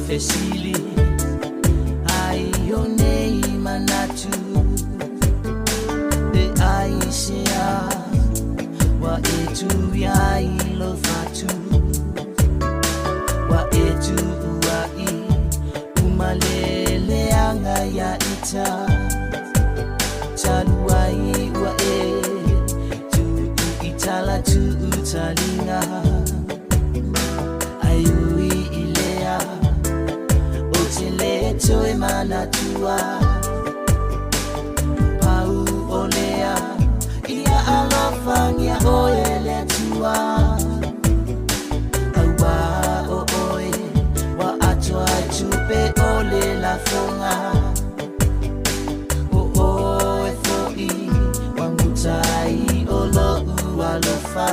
Fesili aione manatu de aisia wa etu ya ilo fatu wa etu wa I umalele anga ya ita taluai wa tu itala tu utalinga ayui ilea Leto emana tua Pau olea Ia alafang ia oele tua Awa o oe Wa atua chupe ole la fonga O oe foi Wangutai olo ualofa